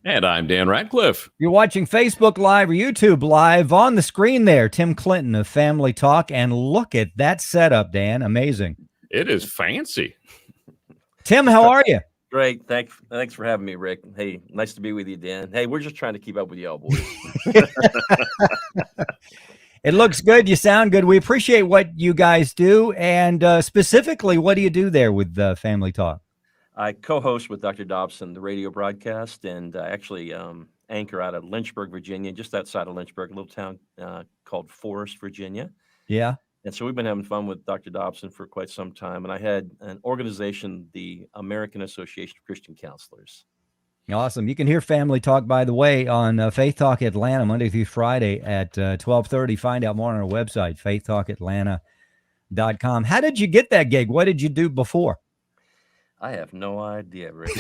And I'm Dan Radcliffe. You're watching Facebook Live or YouTube Live. On the screen there, Tim Clinton of Family Talk. And look at that setup, Dan. Amazing. It is fancy. Tim, how are you? Great. Thanks for having me, Rick. Hey, nice to be with you, Dan. Hey, we're just trying to keep up with y'all, boys. It looks good. You sound good. We appreciate what you guys do. And specifically, what do you do there with Family Talk? I co-host with Dr. Dobson the radio broadcast, and I actually anchor out of Lynchburg, Virginia, just outside of Lynchburg, a little town called Forest, Virginia. Yeah. And so we've been having fun with Dr. Dobson for quite some time. And I had an organization, the American Association of Christian Counselors. Awesome. You can hear Family Talk, by the way, on Faith Talk Atlanta, Monday through Friday at 12:30. Find out more on our website, faithtalkatlanta.com. How did you get that gig? What did you do before? I have no idea, Rick.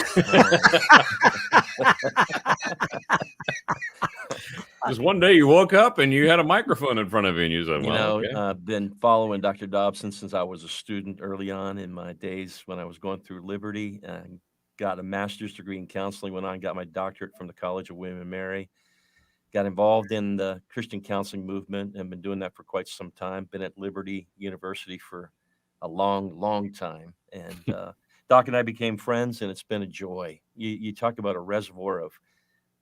Just one day you woke up and you had a microphone in front of you and you said, I've been following Dr. Dobson since I was a student early on in my days when I was going through Liberty. And got a master's degree in counseling, went on and got my doctorate from the College of William and Mary. Got involved in the Christian counseling movement and been doing that for quite some time. Been at Liberty University for a long, long time. And Doc and I became friends, and it's been a joy. You talk about a reservoir of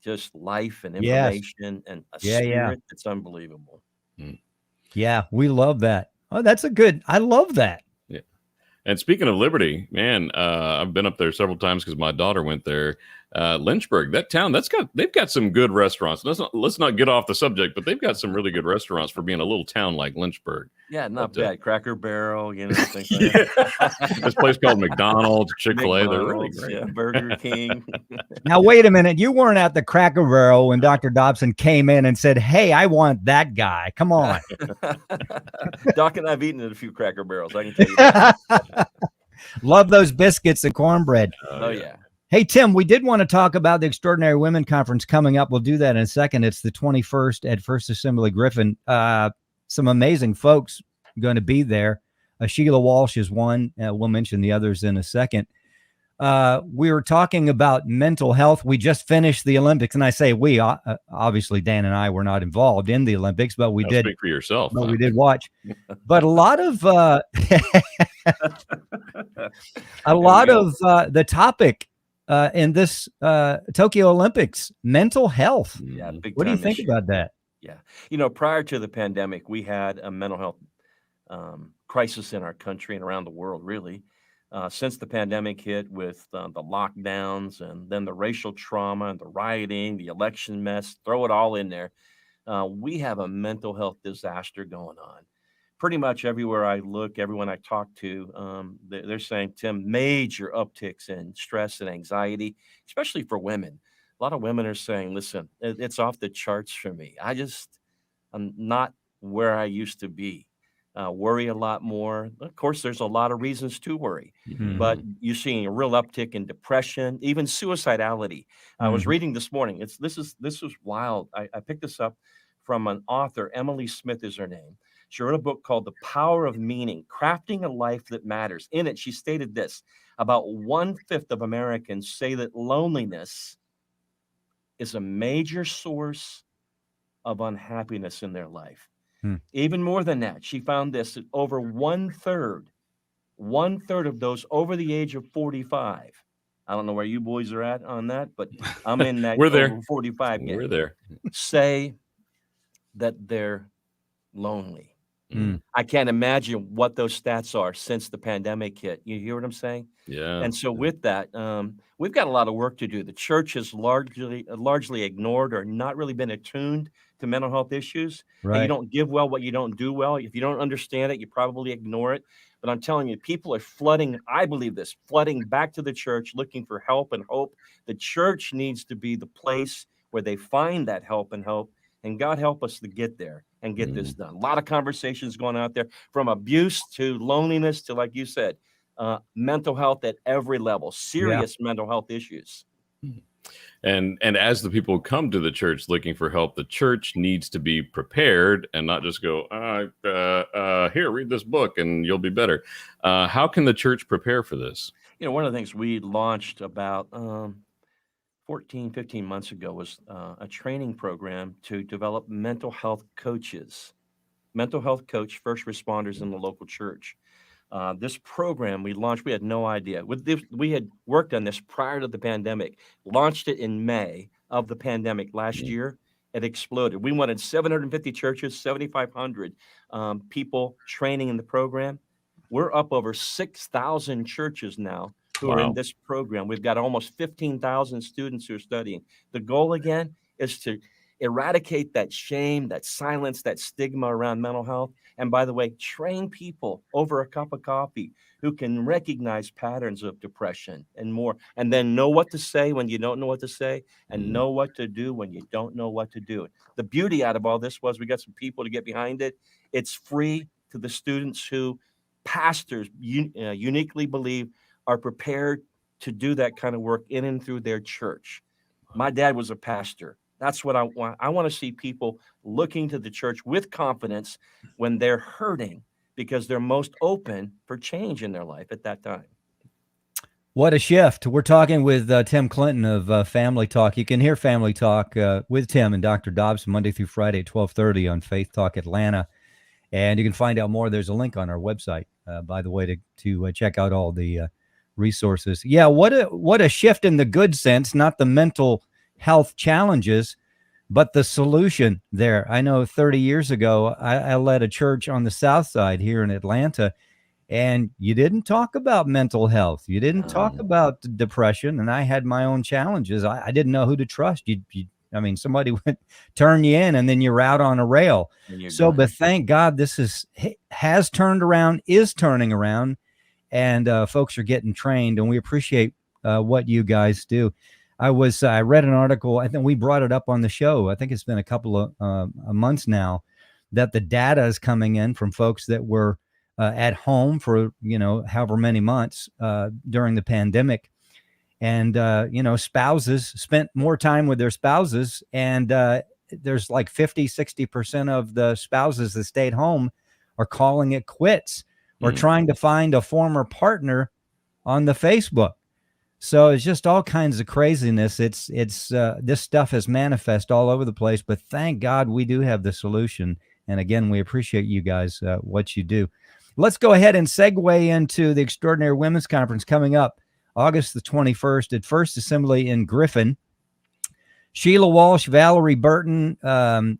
just life and information and a spirit that's unbelievable. Yeah, we love that. Oh, that's I love that. Yeah. And speaking of Liberty, man, I've been up there several times because my daughter went there. Lynchburg, that town, they've got some good restaurants. Let's not get off the subject, but they've got some really good restaurants for being a little town like Lynchburg. Yeah, not bad. Cracker Barrel, things like that. This place called McDonald's, Chick-fil-A, they're really great. Yeah, Burger King. Now, wait a minute. You weren't at the Cracker Barrel when Dr. Dobson came in and said, hey, I want that guy. Come on. Doc and I have eaten at a few Cracker Barrels, I can tell you that. Love those biscuits and cornbread. Oh, yeah. Hey, Tim, we did want to talk about the Extraordinary Women Conference coming up. We'll do that in a second. It's the 21st at First Assembly Griffin. Some amazing folks going to be there. Sheila Walsh is one. We'll mention the others in a second. We were talking about mental health. We just finished the Olympics, and I say we, obviously Dan and I were not involved in the Olympics, but we did. Speak for yourself. But we did watch. But a lot of the topic in this Tokyo Olympics, mental health. Yeah, big what do you time think issue. about that? Yeah. Prior to the pandemic, we had a mental health crisis in our country and around the world, really. Since the pandemic hit with the lockdowns and then the racial trauma and the rioting, the election mess, throw it all in there. We have a mental health disaster going on. Pretty much everywhere I look, everyone I talk to, they're saying, Tim, major upticks in stress and anxiety, especially for women. A lot of women are saying, listen, it's off the charts for me. I'm not where I used to be. Worry a lot more. Of course, there's a lot of reasons to worry, but you're seeing a real uptick in depression, even suicidality. I was reading this morning. This was wild. I picked this up from an author. Emily Smith is her name. She wrote a book called The Power of Meaning, Crafting a Life That Matters. In it, she stated this: about 1/5 of Americans say that loneliness is a major source of unhappiness in their life. Even more than that, she found this, that over 1/3 of those over the age of 45, I don't know where you boys are at on that, but I'm in that We're there. 45 game, We're there. say that they're lonely. I can't imagine what those stats are since the pandemic hit. You hear what I'm saying? Yeah. And so with that, we've got a lot of work to do. The church has largely ignored or not really been attuned to mental health issues. Right. And you don't give well what you don't do well. If you don't understand it, you probably ignore it. But I'm telling you, people are flooding, I believe this, flooding back to the church looking for help and hope. The church needs to be the place where they find that help and hope. And God help us to get there and get this done. A lot of conversations going out there, from abuse to loneliness to, like you said, mental health at every level, serious mental health issues. And as the people come to the church looking for help, the church needs to be prepared and not just go, here, read this book and you'll be better. How can the church prepare for this? One of the things we launched about 14, 15 months ago was a training program to develop mental health coaches, mental health coach first responders in the local church. This program we launched, we had no idea. We had worked on this prior to the pandemic, launched it in May of the pandemic last year. It exploded. We wanted 750 churches, 7,500 people training in the program. We're up over 6,000 churches now who are in Wow. this program. We've got almost 15,000 students who are studying. The goal, again, is to eradicate that shame, that silence, that stigma around mental health. And by the way, train people over a cup of coffee who can recognize patterns of depression and more, and then know what to say when you don't know what to say, and know what to do when you don't know what to do. The beauty out of all this was we got some people to get behind it. It's free to the students who pastors uniquely believe are prepared to do that kind of work in and through their church. My dad was a pastor. That's what I want. I want to see people looking to the church with confidence when they're hurting because they're most open for change in their life at that time. What a shift. We're talking with Tim Clinton of Family Talk. You can hear Family Talk with Tim and Dr. Dobbs Monday through Friday at 12:30 on Faith Talk Atlanta. And you can find out more. There's a link on our website, by the way, to check out all the resources. Yeah, what a shift in the good sense, not the mental health challenges, but the solution there. I know 30 years ago, I led a church on the South Side here in Atlanta, and you didn't talk about mental health. You didn't talk about depression, and I had my own challenges. I didn't know who to trust. I mean, somebody would turn you in, and then you're out on a rail. So, Done. but thank God this has turned around, is turning around, and folks are getting trained, and we appreciate what you guys do. I read an article. I think we brought it up on the show. I think it's been a couple of months now that the data is coming in from folks that were at home for however many months during the pandemic, and spouses spent more time with their spouses, and there's like 50-60% of the spouses that stayed home are calling it quits or trying to find a former partner on the Facebook. So it's just all kinds of craziness. It's this stuff has manifest all over the place, but thank God we do have the solution. And again, we appreciate you guys, what you do. Let's go ahead and segue into the Extraordinary Women's Conference coming up August the 21st at First Assembly in Griffin. Sheila Walsh, Valerie Burton,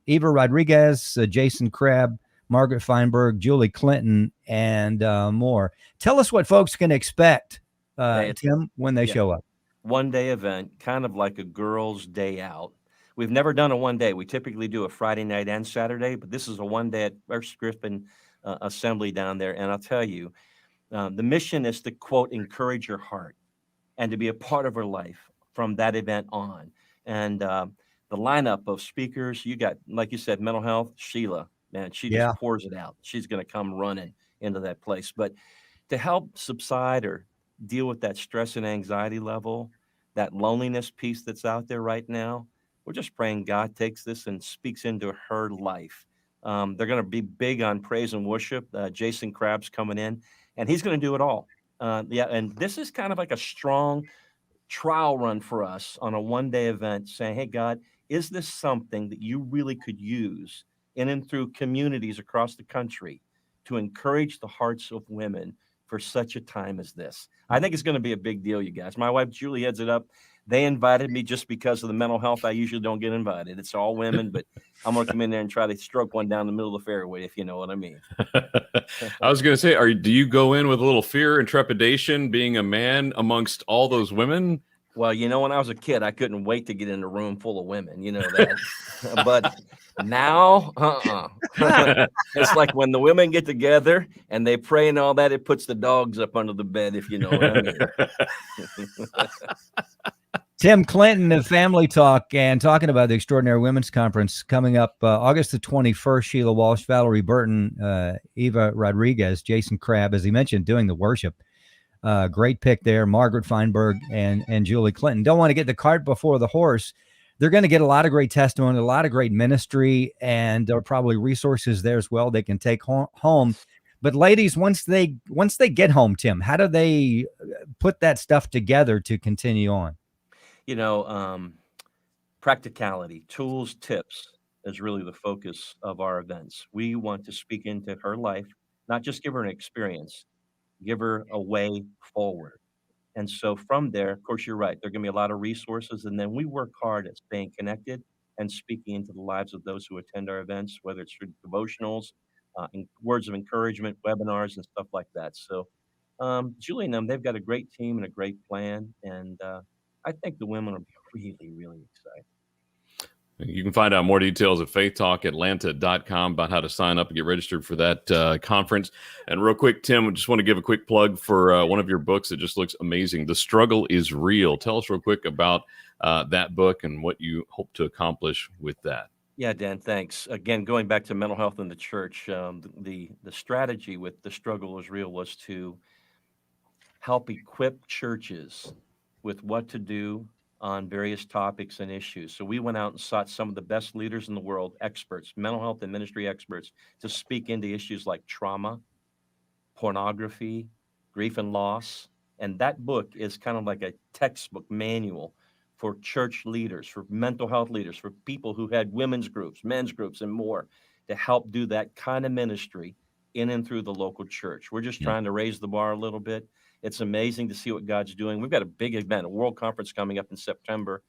Eva Rodriguez, Jason Crabb, Margaret Feinberg, Julie Clinton, and more. Tell us what folks can expect, Tim, when they show up. One-day event, kind of like a girls' day out. We've never done a one day. We typically do a Friday night and Saturday, but this is a one day at First Griffin Assembly down there. And I'll tell you, the mission is to, quote, encourage your heart and to be a part of her life from that event on. And the lineup of speakers, you got, like you said, mental health, Sheila, man, she just pours it out. She's going to come running into that place. But to help subside or deal with that stress and anxiety level, that loneliness piece that's out there right now, we're just praying God takes this and speaks into her life. They're going to be big on praise and worship. Jason Crabb's coming in, and he's going to do it all. And this is kind of like a strong trial run for us on a one-day event saying, hey, God, is this something that you really could use in and through communities across the country to encourage the hearts of women for such a time as this? I think it's going to be a big deal, you guys. My wife, Julie, heads it up. They invited me just because of the mental health. I usually don't get invited. It's all women, but I'm going to come in there and try to stroke one down the middle of the fairway, if you know what I mean. I was going to say, do you go in with a little fear and trepidation being a man amongst all those women? Well, when I was a kid, I couldn't wait to get in a room full of women, you know that. But now, it's like when the women get together and they pray and all that, it puts the dogs up under the bed, if you know what I mean. Tim Clinton of Family Talk, and talking about the Extraordinary Women's Conference coming up August the 21st. Sheila Walsh, Valerie Burton, Eva Rodriguez, Jason Crabb, as he mentioned, doing the worship. Great pick there. Margaret Feinberg and Julie Clinton. Don't want to get the cart before the horse. They're going to get a lot of great testimony, a lot of great ministry, and there are probably resources there as well they can take home. But ladies, once they get home, Tim, how do they put that stuff together to continue on? You know, practicality, tools, tips is really the focus of our events. We want to speak into her life, not just give her an experience, give her a way forward. And so from there, of course, you're right. There are going to be a lot of resources. And then we work hard at staying connected and speaking into the lives of those who attend our events, whether it's through devotionals, words of encouragement, webinars, and stuff like that. So, Julie and them, they've got a great team and a great plan. And I think the women will be really, really excited. You can find out more details at faithtalkatlanta.com about how to sign up and get registered for that conference. And real quick, Tim, I just want to give a quick plug for one of your books that just looks amazing. The Struggle is Real. Tell us real quick about that book and what you hope to accomplish with that. Yeah, Dan, thanks. Again, going back to mental health in the church, the strategy with The Struggle is Real was to help equip churches with what to do on various topics and issues. So we went out and sought some of the best leaders in the world, experts, mental health and ministry experts, to speak into issues like trauma, pornography, grief and loss. And that book is kind of like a textbook manual for church leaders, for mental health leaders, for people who had women's groups, men's groups, and more, to help do that kind of ministry in and through the local church. We're just trying to raise the bar a little bit. It's amazing to see what God's doing. We've got a big event, a world conference coming up in September.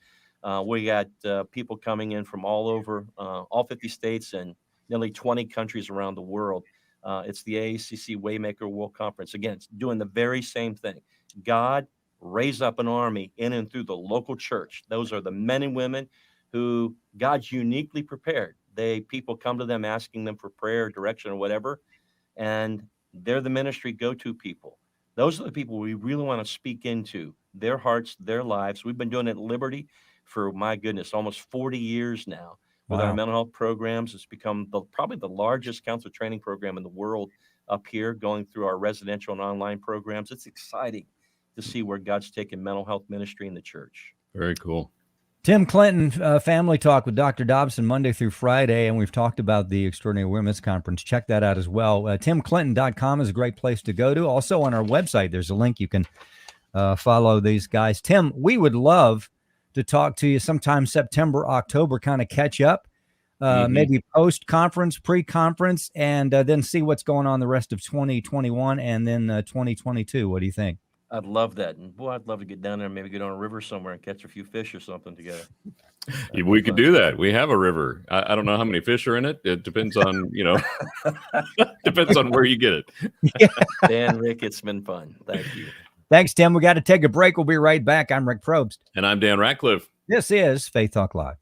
We got people coming in from all over, all 50 states and nearly 20 countries around the world. It's the AACC Waymaker World Conference. Again, it's doing the very same thing. God raise up an army in and through the local church. Those are the men and women who God's uniquely prepared. People come to them asking them for prayer, direction, or whatever, and they're the ministry go-to people. Those are the people we really want to speak into their hearts, their lives. We've been doing it at Liberty for, my goodness, almost 40 years now with our mental health programs. It's become probably the largest counselor training program in the world up here, going through our residential and online programs. It's exciting to see where God's taken mental health ministry in the church. Very cool. Tim Clinton, Family Talk with Dr. Dobson, Monday through Friday, and we've talked about the Extraordinary Women's Conference. Check that out as well. TimClinton.com is a great place to go to. Also on our website, there's a link you can follow these guys. Tim, we would love to talk to you sometime September, October, kind of catch up, maybe post-conference, pre-conference, and then see what's going on the rest of 2021 and then 2022. What do you think? I'd love that. And boy, I'd love to get down there and maybe get on a river somewhere and catch a few fish or something together. We could do that. We have a river. I don't know how many fish are in it. It depends on, depends on where you get it. Dan, Rick, it's been fun. Thank you. Thanks, Tim. We got to take a break. We'll be right back. I'm Rick Probst. And I'm Dan Ratcliffe. This is Faith Talk Live.